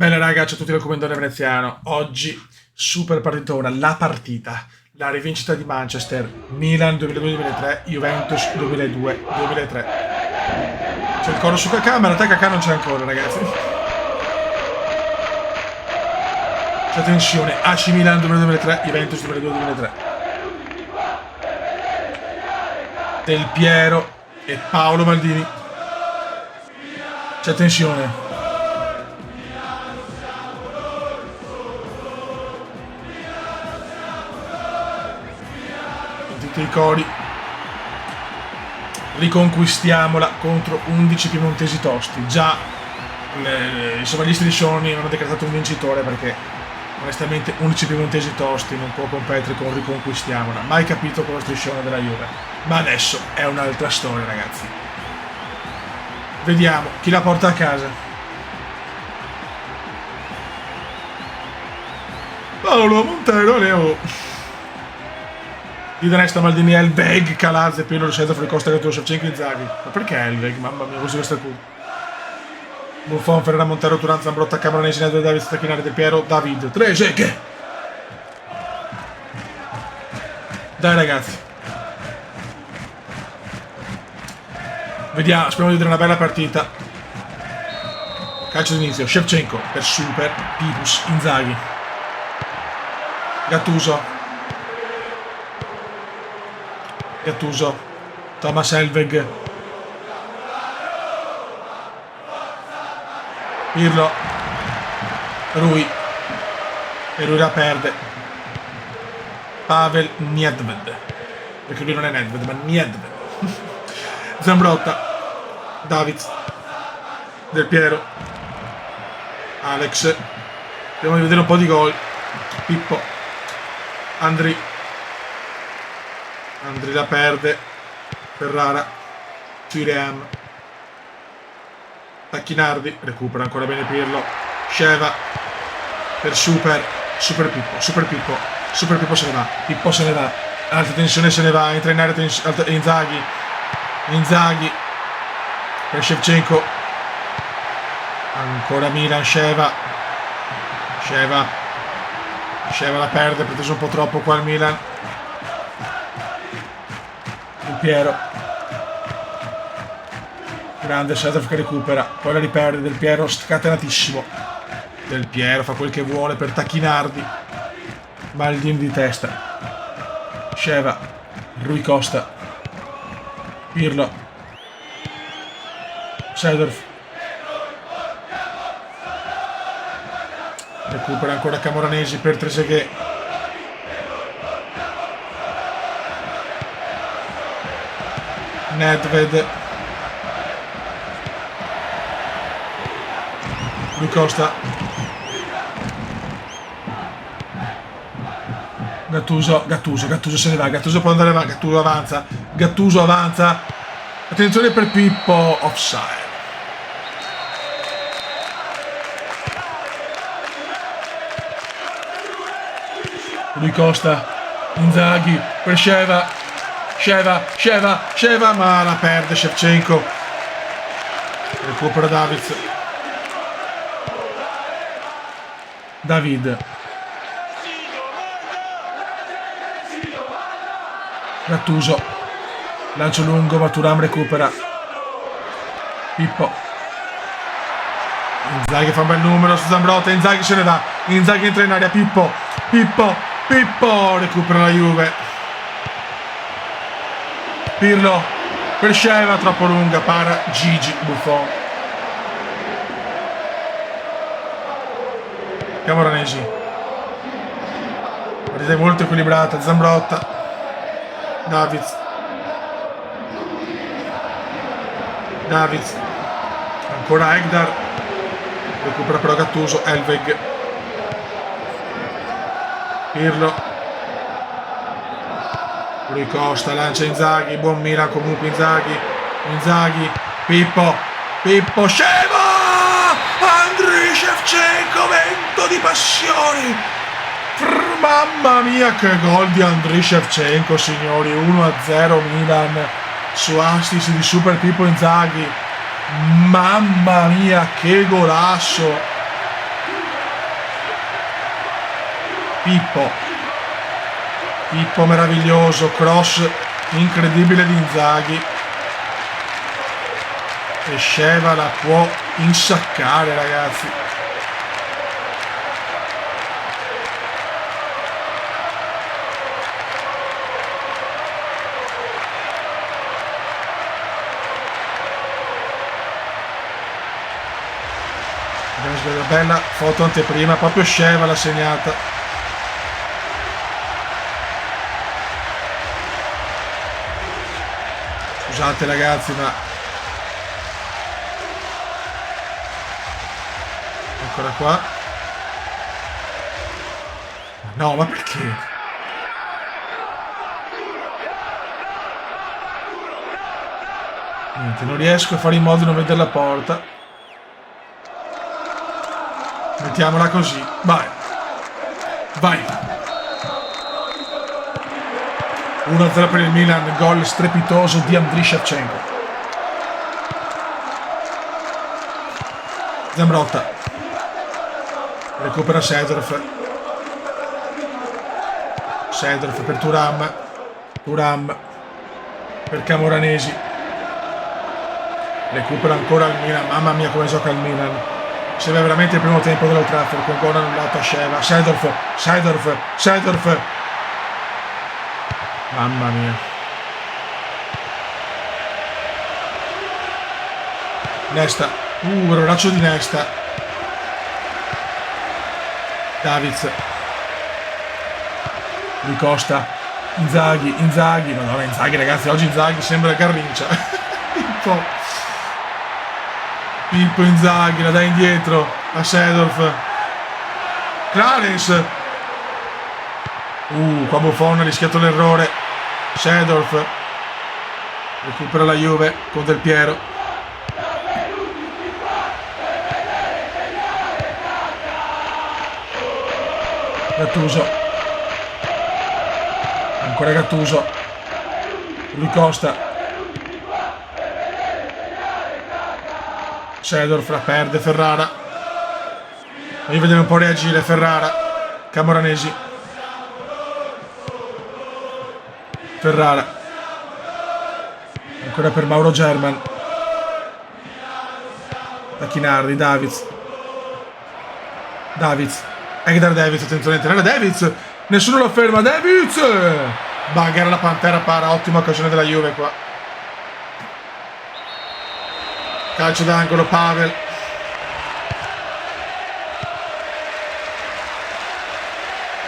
Bene raga, ciao a tutti dal commendatore veneziano. Oggi super partitona, la partita, la rivincita di Manchester, Milan 2002-2003, Juventus 2002-2003. C'è il coro su Kakà, ma in realtà Kakà non c'è ancora ragazzi. C'è tensione, AC Milan 2002-2003, Juventus 2002-2003. Del Piero e Paolo Maldini. C'è tensione. Tutti i cori, riconquistiamola contro 11 piemontesi tosti. Già i sovralisti di Sony non hanno decretato un vincitore perché onestamente 11 piemontesi tosti non può competere con riconquistiamola. Mai capito con lo striscione della Juve, ma adesso è un'altra storia ragazzi. Vediamo chi la porta a casa. Paolo Montero Leo di destra Maldini, Elveg, Calazze, Pirlo, Senza, Fuori Costa, Gattuso, Shevchenko, Inzaghi. Ma perché Elveg? Mamma mia, così questa qui. Buffon, Ferrara, Montero, Turan, Zambrotta, Camoranesi, Nedved, David, Stacchinari, Del Piero, David, Trezeguet. Dai ragazzi. Vediamo, speriamo di vedere una bella partita. Calcio d'inizio, Shevchenko per Super, Pipus, Inzaghi. Gattuso, Thomas Elveg, Pirlo, Rui, e Rui la perde, Pavel Nedved, perché lui non è Nedved ma Nedved, Zambrotta, Davids, Del Piero, Alex, andiamo a vedere un po' di gol, Pippo, Andri la perde, Ferrara, Thuram, Tacchinardi, recupera ancora bene Pirlo, Sheva per Super Pippo se ne va, alta tensione se ne va, entra in area Inzaghi per Shevchenko, ancora Milan, Sheva la perde, preteso un po' troppo qua il Milan. Del Piero, grande Sedorf che recupera, poi la riperde, Del Piero scatenatissimo, Del Piero fa quel che vuole per Tacchinardi, Maldini di testa, Sheva, Rui Costa, Pirlo, Sedorf, recupera ancora Camoranesi per Trezeguet, Nedved, Rui Costa, Gattuso se ne va, Gattuso può andare avanti, Gattuso avanza, attenzione per Pippo, offside. Rui Costa, Inzaghi per Sheva, ma la perde Shevchenko, recupera David, Gattuso, lancio lungo ma Thuram recupera, Pippo, Inzaghi fa un bel numero su Zambrotta, Inzaghi se ne va, Inzaghi entra in area, Pippo, recupera la Juve, Pirlo per Sheva, troppo lunga, para Gigi Buffon, Camoranesi, partita molto equilibrata, Zambrotta, Davids, ancora Egdar, recupera però Gattuso, Elveg, Pirlo, Rui Costa, lancia Inzaghi, buon Milan comunque Inzaghi, Pippo, Sheva, Andriy Shevchenko, vento di passioni, mamma mia che gol di Andriy Shevchenko signori, 1-0 Milan su assist di Super Pippo Inzaghi, mamma mia che golasso, Pippo meraviglioso, cross incredibile di Inzaghi, e Sheva la può insaccare, ragazzi. Abbiamo una bella foto anteprima, proprio Sheva l'ha segnata. Scusate ragazzi, ma ancora qua. No, ma perché? Niente, non riesco a fare in modo di non vedere la porta. Mettiamola così. Vai. Vai. 1-0 per il Milan, gol strepitoso di Andriy Shevchenko. Zambrotta recupera Seedorf per Thuram per Camoranesi, recupera ancora il Milan. Mamma mia come gioca il Milan, serve veramente il primo tempo dell'Old Trafford con gol annullato a Sheva. Seedorf, mamma mia. Nesta, braccio di Nesta. Davids, Di Costa, Inzaghi, madonna Inzaghi ragazzi, oggi Inzaghi sembra Garrincia. Pippo Inzaghi, la dà indietro a Seedorf. Clarence, qua Buffon ha rischiato l'errore. Seedorf recupera la Juve con Del Piero. Gattuso, ancora Gattuso, Rui Costa, Seedorf la perde, Ferrara, voglio vedere un po' reagire Ferrara. Camoranesi, Ferrara, ancora per Mauro German, Tacchinardi, Davids, Hegdar Davids, attenzione a entrare Davids, nessuno lo ferma, Davids, bagara la Pantera para, ottima occasione della Juve qua. Calcio d'angolo, Pavel,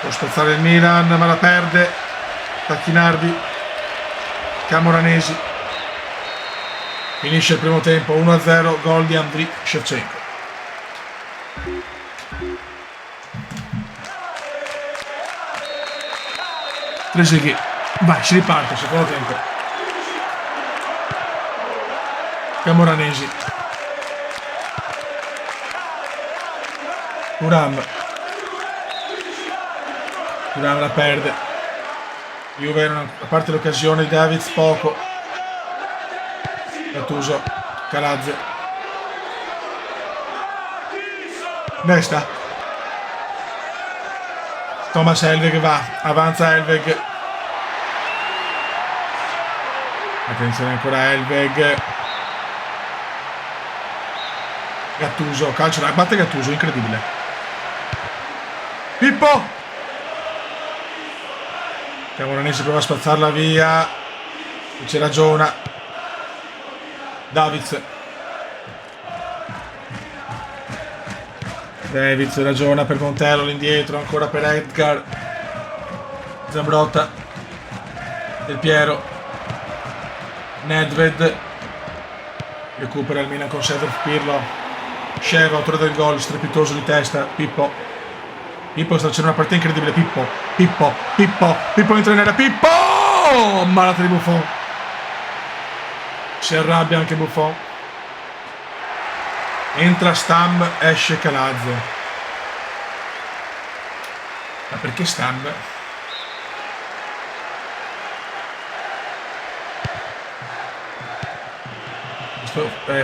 può spezzare il Milan ma la perde. Tacchinardi, Camoranesi, finisce il primo tempo 1-0, gol di Andriy Shevchenko. Trezeguet, vai, si riparte, secondo tempo. Camoranesi, Thuram la perde. Juve, a parte l'occasione di Davids, poco. Gattuso, Calazze, Nesta, Thomas Helveg va, avanza Helveg, attenzione ancora Helveg. Gattuso, calcio, batte Gattuso, incredibile. Pippo, Camoranesi prova a spazzarla via, ci ragiona Davids ragiona per Montero, l'indietro ancora per Edgar, Zambrotta, Del Piero, Nedved recupera il Milan con Seedorf, Pirlo, Sheva, autore del gol strepitoso di testa. Pippo sta facendo una partita incredibile. Pippo entra in area, Pippo, malata di Buffon, si arrabbia anche Buffon, entra Stam, esce Calazze. Ma perché Stam?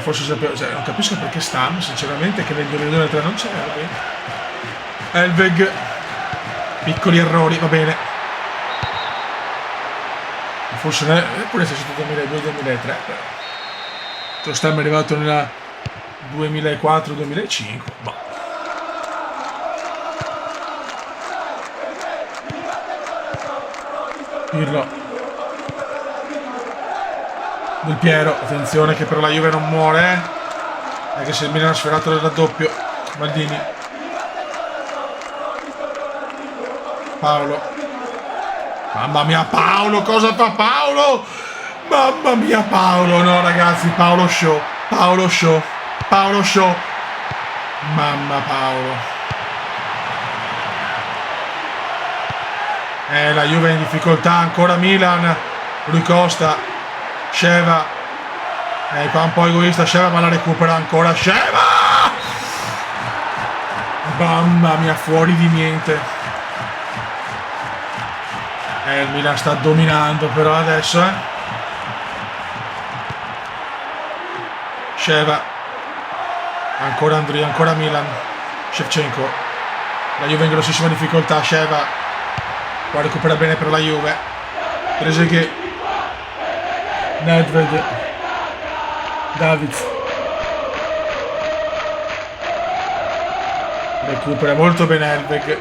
Forse sapevo, cioè, non capisco perché Stam, sinceramente, che nel 2002-2003 non c'era. Helveg, Piccoli errori, va bene. Forse non è pure se è stato 2002-2003. Lo stemma è arrivato nel 2004-2005. Boh. Pirlo. Del Piero, attenzione che però la Juve non muore. Anche se il Milan ha sfiorato il raddoppio. Maldini. Paolo. Mamma mia Paolo, cosa fa Paolo? Mamma mia Paolo, no ragazzi, Paolo show. Paolo show. Paolo show. Mamma Paolo. La Juve è in difficoltà, ancora Milan. Rui Costa. Sheva. Qua un po' egoista Sheva, ma la recupera ancora Sheva. Mamma mia, fuori di niente. Il Milan sta dominando però adesso, Sheva. Ancora Andri, ancora Milan. Shevchenko. La Juve in grossissima difficoltà. Sheva. Qua recupera bene per la Juve. Trezeguet. Nedved. Davids. Recupera molto bene Elveg.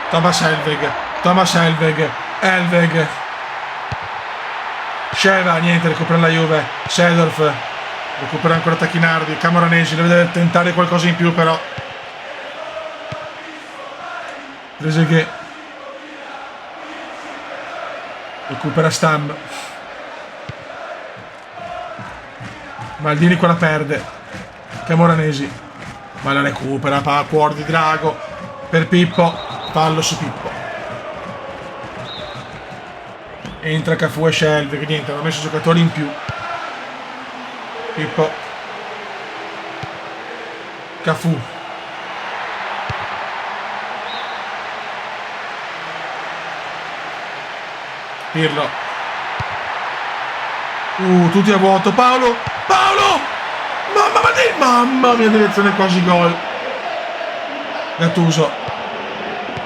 Thomas Elveg. Elveg. Sheva, niente, recupera la Juve. Seedorf. Recupera ancora Tacchinardi. Camoranesi, deve tentare qualcosa in più però. Trezeguet. Recupera Stam. Maldini qua la perde. Camoranesi. Ma la recupera, cuor di drago. Per Pippo. Fallo su Pippo. Entra Cafu e Shelby, che niente, hanno messo giocatori in più. Pippo. Cafu. Pirlo. Tutti a vuoto. Paolo. Paolo. Mamma mia, direzione quasi gol. Gattuso.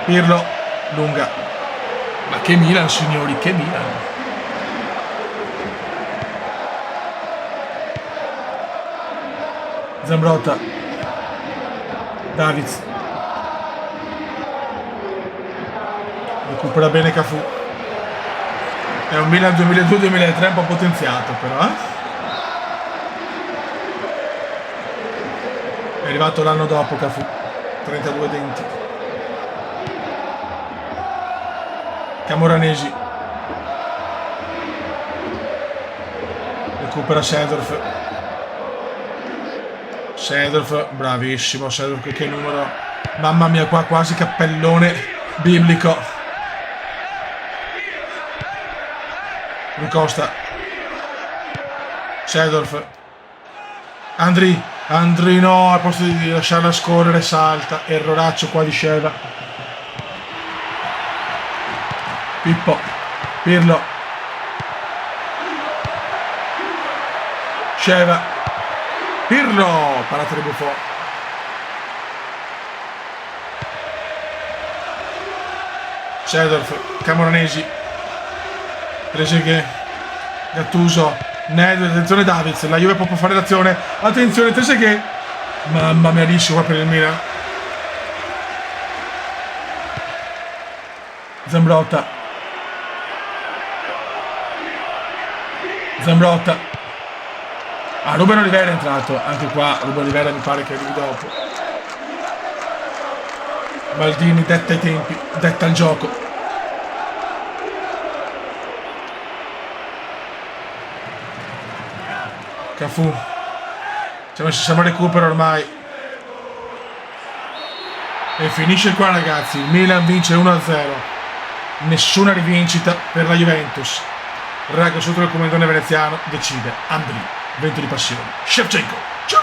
Pirlo. Lunga. Ma che Milan, signori, che Milan. Zambrotta. Davids. Recupera bene Cafu. È un Milan 2002-2003 un po' potenziato però, È arrivato l'anno dopo Cafu. 32 denti. Camoranesi. Recupera Seedorf. Seedorf, bravissimo Seedorf, che numero. Mamma mia, qua quasi cappellone biblico. Rui Costa. Seedorf. Andri no, al posto di lasciarla scorrere salta. Erroraccio qua di Sheva. Pippo. Pirlo. Sheva. Pirlo. Parata di Buffon. Seedorf. Camoranesi. Trezeguet. Gattuso. Nedved. Attenzione Davids. La Juve può fare l'azione. Attenzione Trezeguet. Mamma mia, liscio qua per il Milan. Zambrotta. Ruben Oliveira è entrato. Anche qua Ruben Oliveira mi pare che arrivi dopo. Maldini detta i tempi, detta il gioco. Cafu. Siamo al recupero ormai. E finisce qua ragazzi. Il Milan vince 1-0. Nessuna rivincita per la Juventus. Raga, sotto il comandone veneziano decide Andri, vento di passione. Shevchenko. Ciao!